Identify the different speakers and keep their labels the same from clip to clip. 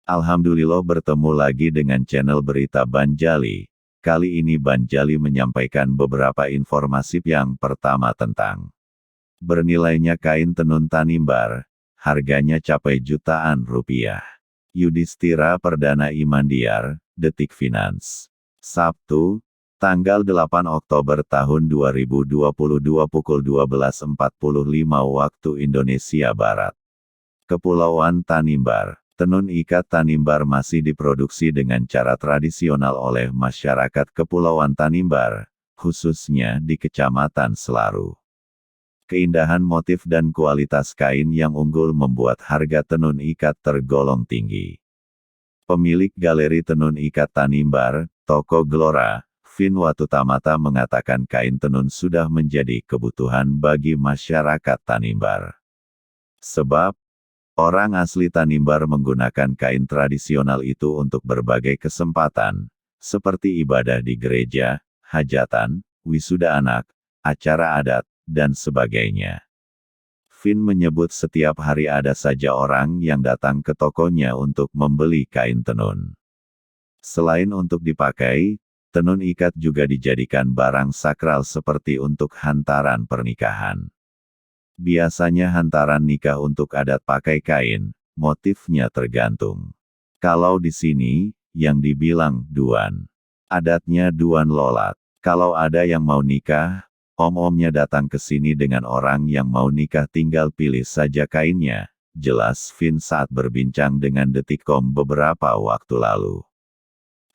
Speaker 1: Alhamdulillah bertemu lagi dengan channel Berita Banjali. Kali ini Banjali menyampaikan beberapa informasi. Yang pertama tentang bernilainya kain tenun Tanimbar, harganya capai jutaan rupiah. Yudhistira Perdana Imandiar, Detik Finance. Sabtu, tanggal 8 Oktober tahun 2022 pukul 12.45 waktu Indonesia Barat. Kepulauan Tanimbar. Tenun ikat Tanimbar masih diproduksi dengan cara tradisional oleh masyarakat Kepulauan Tanimbar, khususnya di Kecamatan Selaru. Keindahan motif dan kualitas kain yang unggul membuat harga tenun ikat tergolong tinggi. Pemilik Galeri Tenun Ikat Tanimbar, Toko Gelora, Vin Watutamata mengatakan kain tenun sudah menjadi kebutuhan bagi masyarakat Tanimbar. Sebab, orang asli Tanimbar menggunakan kain tradisional itu untuk berbagai kesempatan, seperti ibadah di gereja, hajatan, wisuda anak, acara adat, dan sebagainya. Vin menyebut setiap hari ada saja orang yang datang ke tokonya untuk membeli kain tenun. Selain untuk dipakai, tenun ikat juga dijadikan barang sakral seperti untuk hantaran pernikahan. Biasanya hantaran nikah untuk adat pakai kain, motifnya tergantung. Kalau di sini, yang dibilang duan. Adatnya duan lolat. Kalau ada yang mau nikah, om-omnya datang ke sini dengan orang yang mau nikah tinggal pilih saja kainnya, jelas Vin saat berbincang dengan Detikcom beberapa waktu lalu.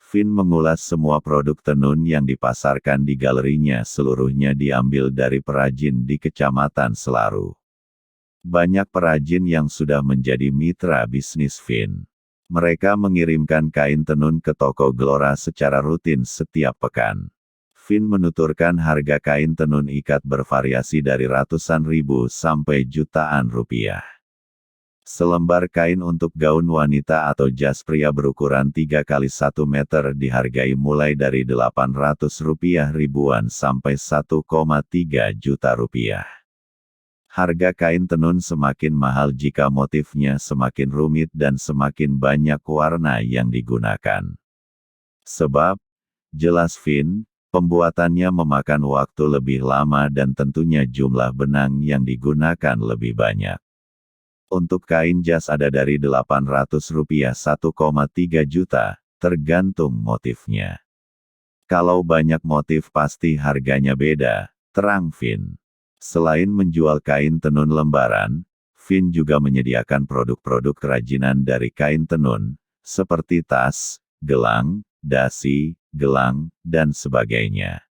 Speaker 1: Vin mengulas semua produk tenun yang dipasarkan di galerinya seluruhnya diambil dari perajin di Kecamatan Selaru. Banyak perajin yang sudah menjadi mitra bisnis Vin. Mereka mengirimkan kain tenun ke Toko Gelora secara rutin setiap pekan. Vin menuturkan harga kain tenun ikat bervariasi dari ratusan ribu sampai jutaan rupiah. Selembar kain untuk gaun wanita atau jas pria berukuran 3x1 meter dihargai mulai dari Rp800 ribuan sampai Rp1,3 juta. Harga kain tenun semakin mahal jika motifnya semakin rumit dan semakin banyak warna yang digunakan. Sebab, jelas Vin, pembuatannya memakan waktu lebih lama dan tentunya jumlah benang yang digunakan lebih banyak. Untuk kain jas ada dari Rp800 1,3 juta, tergantung motifnya. Kalau banyak motif pasti harganya beda, terang Vin. Selain menjual kain tenun lembaran, Vin juga menyediakan produk-produk kerajinan dari kain tenun, seperti tas, gelang, dasi, gelang, dan sebagainya.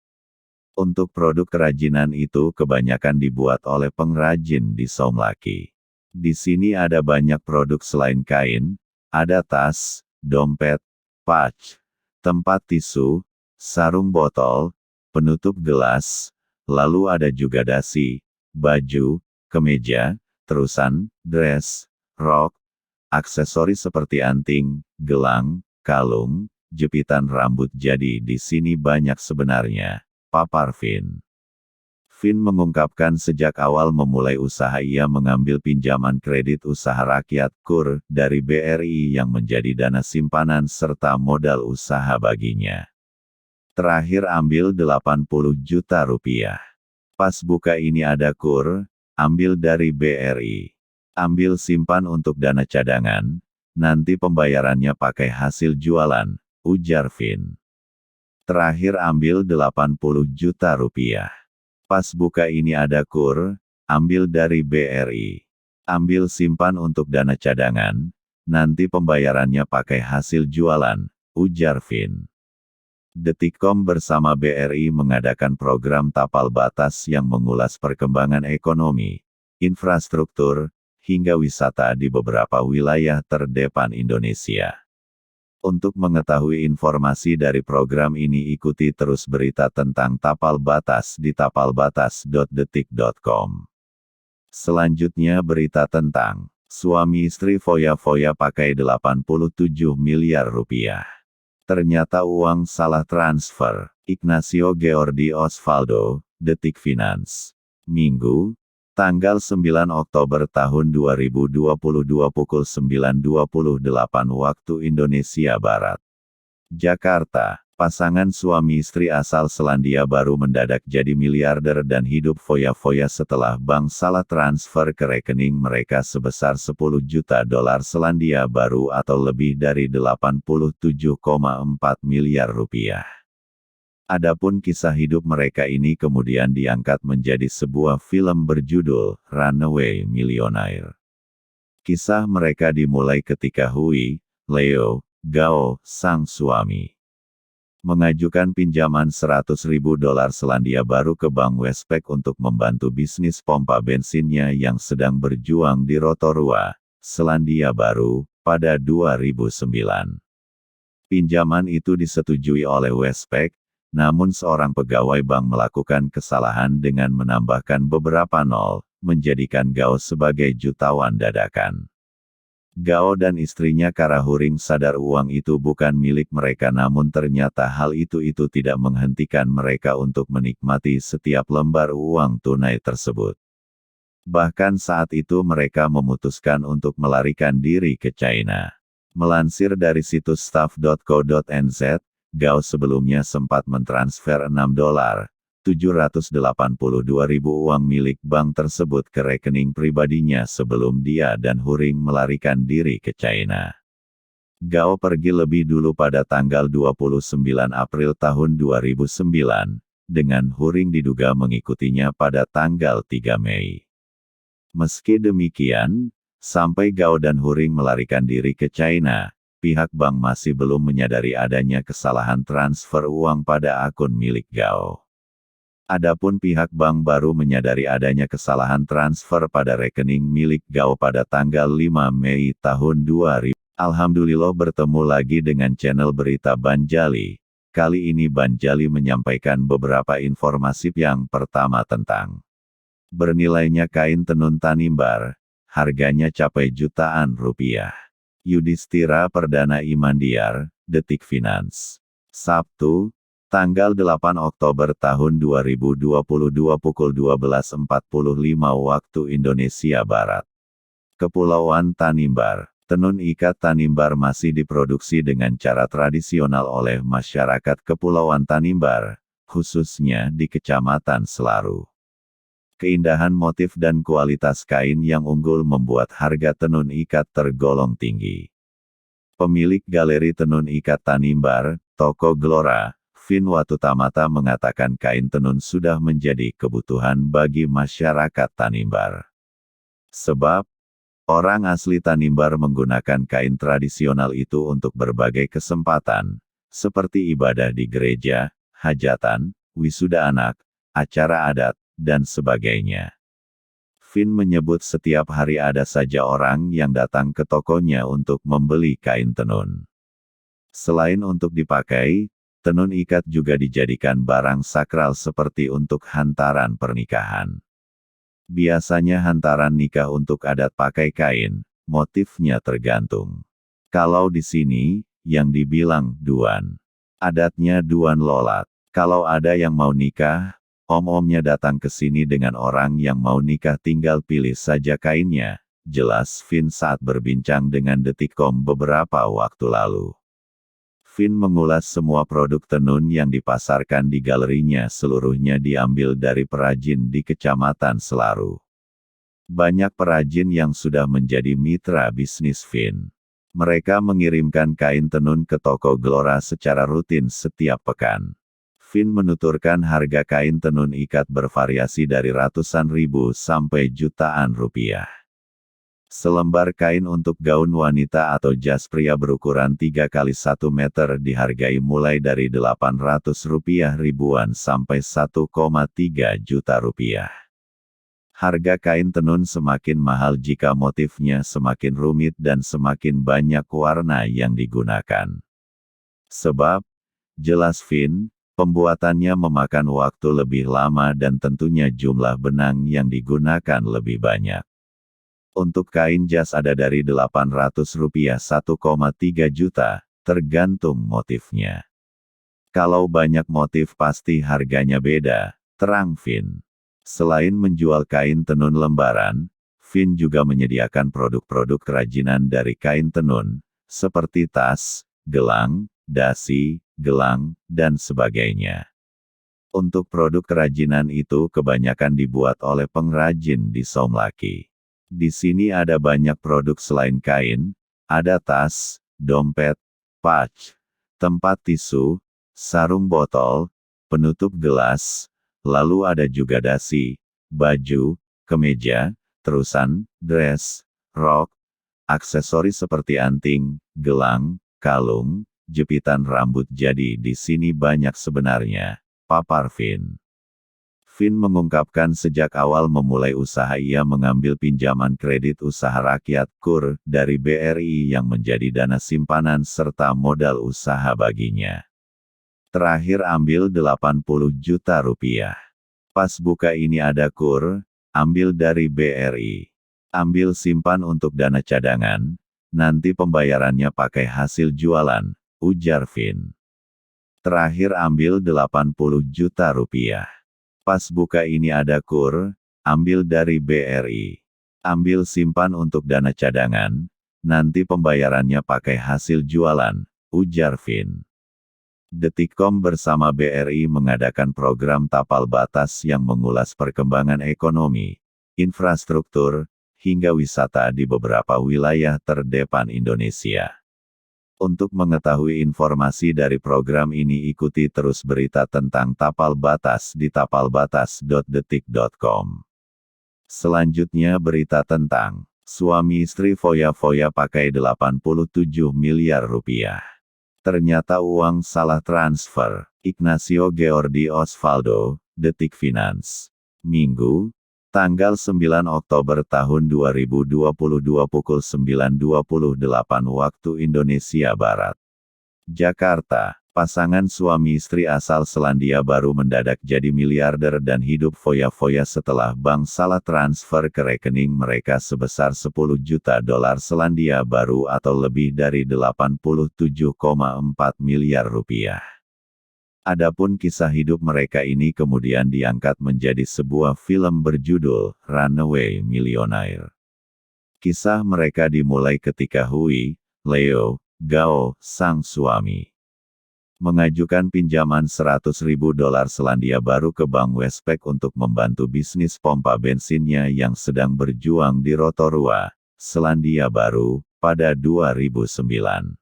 Speaker 1: Untuk produk kerajinan itu kebanyakan dibuat oleh pengrajin di Somlaki. Di sini ada banyak produk selain kain, ada tas, dompet, pouch, tempat tisu, sarung botol, penutup gelas, lalu ada juga dasi, baju, kemeja, terusan, dress, rok, aksesoris seperti anting, gelang, kalung, jepitan rambut. Jadi di sini banyak sebenarnya, papar Vin. Vin mengungkapkan sejak awal memulai usaha ia mengambil pinjaman kredit usaha rakyat KUR dari BRI yang menjadi dana simpanan serta modal usaha baginya. Terakhir ambil Rp80 juta. Pas buka ini ada KUR, ambil dari BRI. Ambil simpan untuk dana cadangan, nanti pembayarannya pakai hasil jualan, ujar Vin. Terakhir ambil Rp80 juta. Pas buka ini ada KUR, ambil dari BRI. Ambil simpan untuk dana cadangan, nanti pembayarannya pakai hasil jualan, ujar Vin. Detikcom bersama BRI mengadakan program tapal batas yang mengulas perkembangan ekonomi, infrastruktur, hingga wisata di beberapa wilayah terdepan Indonesia. Untuk mengetahui informasi dari program ini ikuti terus berita tentang tapal batas di tapalbatas.detik.com. Selanjutnya berita tentang suami istri foya-foya pakai Rp87 miliar. Ternyata uang salah transfer. Ignacio Geordi Osvaldo, Detik Finance. Minggu, Tanggal 9 Oktober tahun 2022 pukul 9.28 waktu Indonesia Barat. Jakarta, pasangan suami istri asal Selandia Baru mendadak jadi miliarder dan hidup foya-foya setelah bank salah transfer ke rekening mereka sebesar 10 juta dolar Selandia Baru atau lebih dari 87,4 miliar rupiah. Adapun kisah hidup mereka ini kemudian diangkat menjadi sebuah film berjudul Runaway Millionaire. Kisah mereka dimulai ketika Hui, Leo, Gao, sang suami, mengajukan pinjaman 100.000 dolar Selandia Baru ke Bank Westpac untuk membantu bisnis pompa bensinnya yang sedang berjuang di Rotorua, Selandia Baru, pada 2009. Pinjaman itu disetujui oleh Westpac, namun seorang pegawai bank melakukan kesalahan dengan menambahkan beberapa nol, menjadikan Gao sebagai jutawan dadakan. Gao dan istrinya Karahuring sadar uang itu bukan milik mereka, namun ternyata hal itu tidak menghentikan mereka untuk menikmati setiap lembar uang tunai tersebut. Bahkan saat itu mereka memutuskan untuk melarikan diri ke China. Melansir dari situs staff.co.nz, Gao sebelumnya sempat mentransfer 6.782.000 uang milik bank tersebut ke rekening pribadinya sebelum dia dan Huring melarikan diri ke China. Gao pergi lebih dulu pada tanggal 29 April tahun 2009, dengan Huring diduga mengikutinya pada tanggal 3 Mei. Meski demikian, sampai Gao dan Huring melarikan diri ke China, pihak bank masih belum menyadari adanya kesalahan transfer uang pada akun milik Gao. Adapun pihak bank baru menyadari adanya kesalahan transfer pada rekening milik Gao pada tanggal 5 Mei tahun 2000. Alhamdulillah bertemu lagi dengan channel Berita Banjali. Kali ini Banjali menyampaikan beberapa informasi. Yang pertama tentang bernilainya kain tenun Tanimbar, harganya capai jutaan rupiah. Yudhistira Perdana Imandiar, Detik Finance. Sabtu, tanggal 8 Oktober tahun 2022 pukul 12.45 waktu Indonesia Barat. Kepulauan Tanimbar. Tenun ikat Tanimbar masih diproduksi dengan cara tradisional oleh masyarakat Kepulauan Tanimbar, khususnya di Kecamatan Selaru. Keindahan motif dan kualitas kain yang unggul membuat harga tenun ikat tergolong tinggi. Pemilik Galeri Tenun Ikat Tanimbar, Toko Gelora, Vin Watutamata mengatakan kain tenun sudah menjadi kebutuhan bagi masyarakat Tanimbar. Sebab, orang asli Tanimbar menggunakan kain tradisional itu untuk berbagai kesempatan, seperti ibadah di gereja, hajatan, wisuda anak, acara adat, dan sebagainya. Vin menyebut setiap hari ada saja orang yang datang ke tokonya untuk membeli kain tenun. Selain untuk dipakai, tenun ikat juga dijadikan barang sakral seperti untuk hantaran pernikahan. Biasanya hantaran nikah untuk adat pakai kain, motifnya tergantung. Kalau di sini, yang dibilang duan. Adatnya duan lolat. Kalau ada yang mau nikah, om-omnya datang ke sini dengan orang yang mau nikah tinggal pilih saja kainnya, jelas Vin saat berbincang dengan Detikcom beberapa waktu lalu. Vin mengulas semua produk tenun yang dipasarkan di galerinya seluruhnya diambil dari perajin di Kecamatan Selaru. Banyak perajin yang sudah menjadi mitra bisnis Vin. Mereka mengirimkan kain tenun ke toko Gelora secara rutin setiap pekan. Vin menuturkan harga kain tenun ikat bervariasi dari ratusan ribu sampai jutaan rupiah. Selembar kain untuk gaun wanita atau jas pria berukuran 3 x 1 meter dihargai mulai dari Rp800 ribuan sampai Rp1,3 juta. Harga kain tenun semakin mahal jika motifnya semakin rumit dan semakin banyak warna yang digunakan. Sebab, jelas Vin, pembuatannya memakan waktu lebih lama dan tentunya jumlah benang yang digunakan lebih banyak. Untuk kain jas ada dari Rp800 1,3 juta, tergantung motifnya. Kalau banyak motif pasti harganya beda, terang Vin. Selain menjual kain tenun lembaran, Fin juga menyediakan produk-produk kerajinan dari kain tenun, seperti tas, gelang, dasi, gelang, dan sebagainya. Untuk produk kerajinan itu kebanyakan dibuat oleh pengrajin di Somlaki. Di sini ada banyak produk selain kain, ada tas, dompet, pouch, tempat tisu, sarung botol, penutup gelas, lalu ada juga dasi, baju, kemeja, terusan, dress, rok, aksesoris seperti anting, gelang, kalung, jepitan rambut. Jadi di sini banyak sebenarnya, papar Fin. Fin mengungkapkan sejak awal memulai usaha ia mengambil pinjaman kredit usaha rakyat KUR dari BRI yang menjadi dana simpanan serta modal usaha baginya. Terakhir ambil 80 juta rupiah. Pas buka ini ada KUR, ambil dari BRI. Ambil simpan untuk dana cadangan, nanti pembayarannya pakai hasil jualan, ujar Fin. Terakhir ambil 80 juta rupiah. Pas buka ini ada KUR, ambil dari BRI. Ambil simpan untuk dana cadangan, nanti pembayarannya pakai hasil jualan, ujar Fin. Detikcom bersama BRI mengadakan program tapal batas yang mengulas perkembangan ekonomi, infrastruktur, hingga wisata di beberapa wilayah terdepan Indonesia. Untuk mengetahui informasi dari program ini ikuti terus berita tentang tapal batas di tapalbatas.detik.com. Selanjutnya berita tentang suami istri foya-foya pakai 87 miliar rupiah. Ternyata uang salah transfer. Ignacio Geordi Osvaldo, Detik Finance. Minggu, tanggal 9 Oktober tahun 2022 pukul 9.28 waktu Indonesia Barat. Jakarta, pasangan suami istri asal Selandia Baru mendadak jadi miliarder dan hidup foya-foya setelah bank salah transfer ke rekening mereka sebesar 10 juta dolar Selandia Baru atau lebih dari 87,4 miliar rupiah. Adapun kisah hidup mereka ini kemudian diangkat menjadi sebuah film berjudul Runaway Millionaire. Kisah mereka dimulai ketika Hui, Leo, Gao, sang suami, mengajukan pinjaman 100.000 dolar Selandia Baru ke Bank Westpac untuk membantu bisnis pompa bensinnya yang sedang berjuang di Rotorua, Selandia Baru, pada 2009.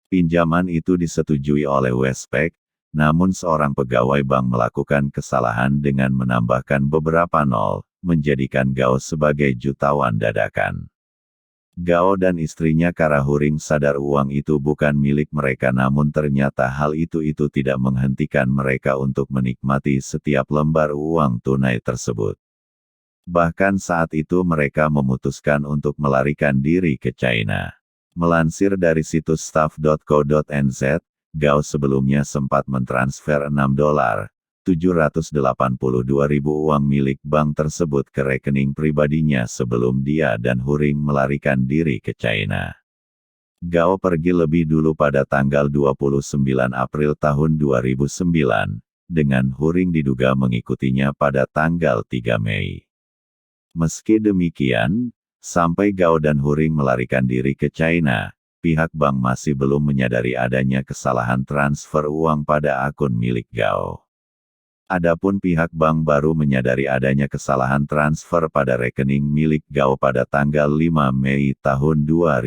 Speaker 1: Pinjaman itu disetujui oleh Westpac, namun seorang pegawai bank melakukan kesalahan dengan menambahkan beberapa nol, menjadikan Gao sebagai jutawan dadakan. Gao dan istrinya Karahuring sadar uang itu bukan milik mereka, namun ternyata hal itu tidak menghentikan mereka untuk menikmati setiap lembar uang tunai tersebut. Bahkan saat itu mereka memutuskan untuk melarikan diri ke China. Melansir dari situs staff.co.nz, Gao sebelumnya sempat mentransfer 6.782.000 uang milik bank tersebut ke rekening pribadinya sebelum dia dan Huring melarikan diri ke China. Gao pergi lebih dulu pada tanggal 29 April tahun 2009, dengan Huring diduga mengikutinya pada tanggal 3 Mei. Meski demikian, sampai Gao dan Huring melarikan diri ke China, pihak bank masih belum menyadari adanya kesalahan transfer uang pada akun milik Gao. Adapun pihak bank baru menyadari adanya kesalahan transfer pada rekening milik Gao pada tanggal 5 Mei tahun 2000.